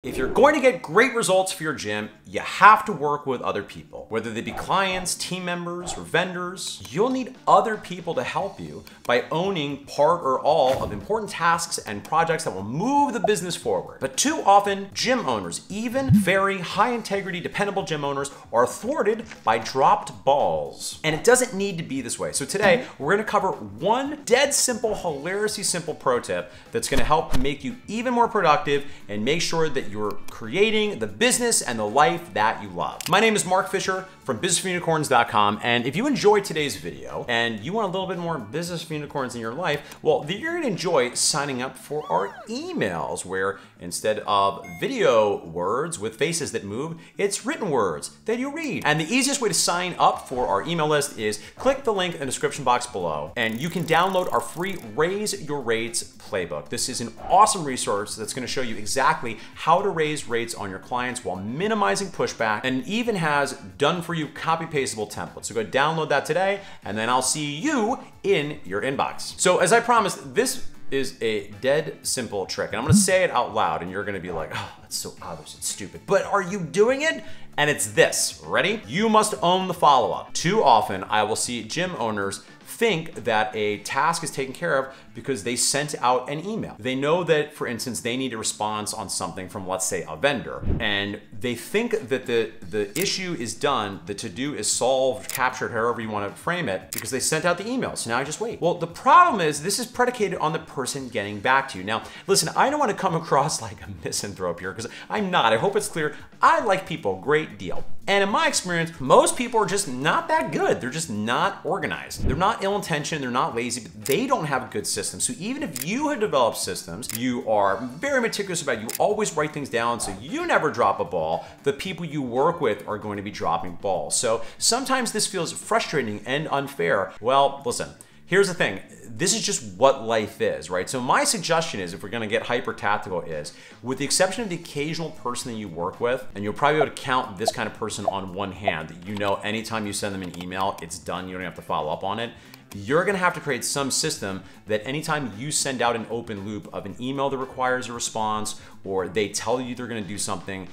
If you're going to get great results for your gym, you have to work with other people. Whether they be clients, team members, or vendors, you'll need other people to help you by owning part or all of important tasks and projects that will move the business forward. But too often, gym owners, even very high integrity, dependable gym owners, are thwarted by dropped balls. And it doesn't need to be this way. So today, we're gonna cover one dead simple, hilariously simple pro tip that's gonna help make you even more productive and make sure that you're creating the business and the life that you love. My name is Mark Fisher from businessforunicorns.com, and if you enjoyed today's video and you want a little bit more business for unicorns in your life, well, you're gonna enjoy signing up for our emails, where instead of video words with faces that move, it's written words that you read. And the easiest way to sign up for our email list is click the link in the description box below, and you can download our free Raise Your Rates playbook. This is an awesome resource that's gonna show you exactly how to raise rates on your clients while minimizing pushback, and even has done for you copy pastable templates. So go download that today, and then I'll see you in your inbox. So as I promised, this is a dead simple trick, and I'm gonna say it out loud, and you're gonna be like, oh, that's so obvious, it's stupid. But are you doing it? And it's this, ready? You must own the follow-up. Too often, I will see gym owners think that a task is taken care of because they sent out an email. They know that, for instance, they need a response on something from, let's say, a vendor, and they think that the issue is done, the to-do is solved, captured, however you want to frame it, because they sent out the email. So now I just wait. Well, the problem is this is predicated on the person getting back to you. Now, listen, I don't want to come across like a misanthrope here, because I'm not. I hope it's clear. I like people a great deal. And in my experience, most people are just not that good. They're just not organized. They're not ill-intentioned, they're not lazy, but they don't have a good system. So even if you have developed systems, you are very meticulous about it, you always write things down so you never drop a ball, the people you work with are going to be dropping balls. So sometimes this feels frustrating and unfair. Well, listen, here's the thing. This is just what life is, right? So my suggestion is, if we're gonna get hyper tactical, is with the exception of the occasional person that you work with, and you'll probably be able to count this kind of person on one hand, that you know anytime you send them an email, it's done, you don't have to follow up on it. You're gonna have to create some system that anytime you send out an open loop of an email that requires a response, or they tell you they're gonna do something,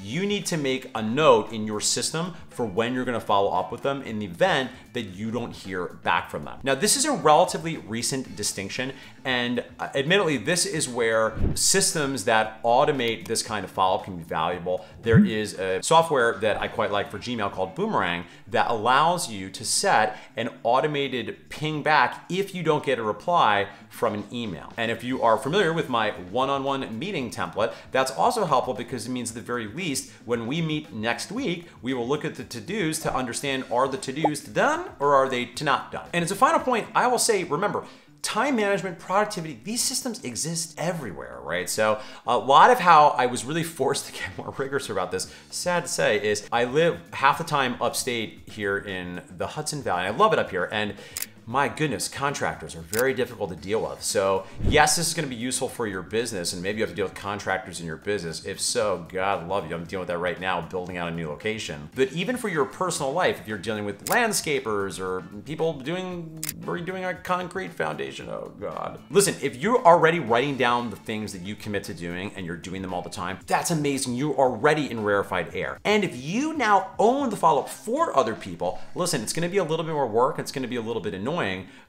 you need to make a note in your system for when you're gonna follow up with them in the event that you don't hear back from them. Now, this is a relatively recent distinction, and admittedly, this is where systems that automate this kind of follow-up can be valuable. There is a software that I quite like for Gmail called Boomerang that allows you to set an automated ping back if you don't get a reply from an email. And if you are familiar with my one-on-one meeting template, that's also helpful, because it means at the very least, when we meet next week, we will look at the to-dos to understand, are the to-dos done or are they to not done? And as a final point, I will say, remember, time management, productivity, these systems exist everywhere, right? So a lot of how I was really forced to get more rigorous about this, sad to say, is I live half the time upstate here in the Hudson Valley. I love it up here, and my goodness, contractors are very difficult to deal with. So yes, this is gonna be useful for your business, and maybe you have to deal with contractors in your business. If so, God love you, I'm dealing with that right now, building out a new location. But even for your personal life, if you're dealing with landscapers or people redoing a concrete foundation, oh God. Listen, if you're already writing down the things that you commit to doing and you're doing them all the time, that's amazing. You're already in rarefied air. And if you now own the follow-up for other people, listen, it's gonna be a little bit more work, it's gonna be a little bit annoying,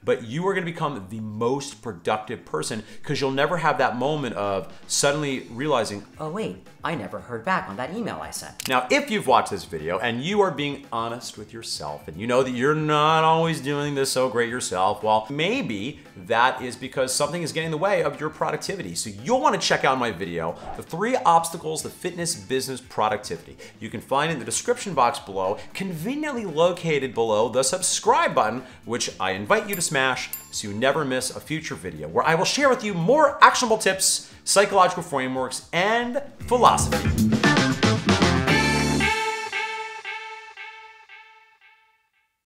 but you are gonna become the most productive person, because you'll never have that moment of suddenly realizing, oh wait, I never heard back on that email I sent. Now, if you've watched this video and you are being honest with yourself, and you know that you're not always doing this so great yourself, well, maybe that is because something is getting in the way of your productivity. So you'll wanna check out my video, The 3 Obstacles to Fitness Business Productivity. You can find it in the description box below, conveniently located below the subscribe button, which I invite you to smash so you never miss a future video, where I will share with you more actionable tips, psychological frameworks, and philosophy.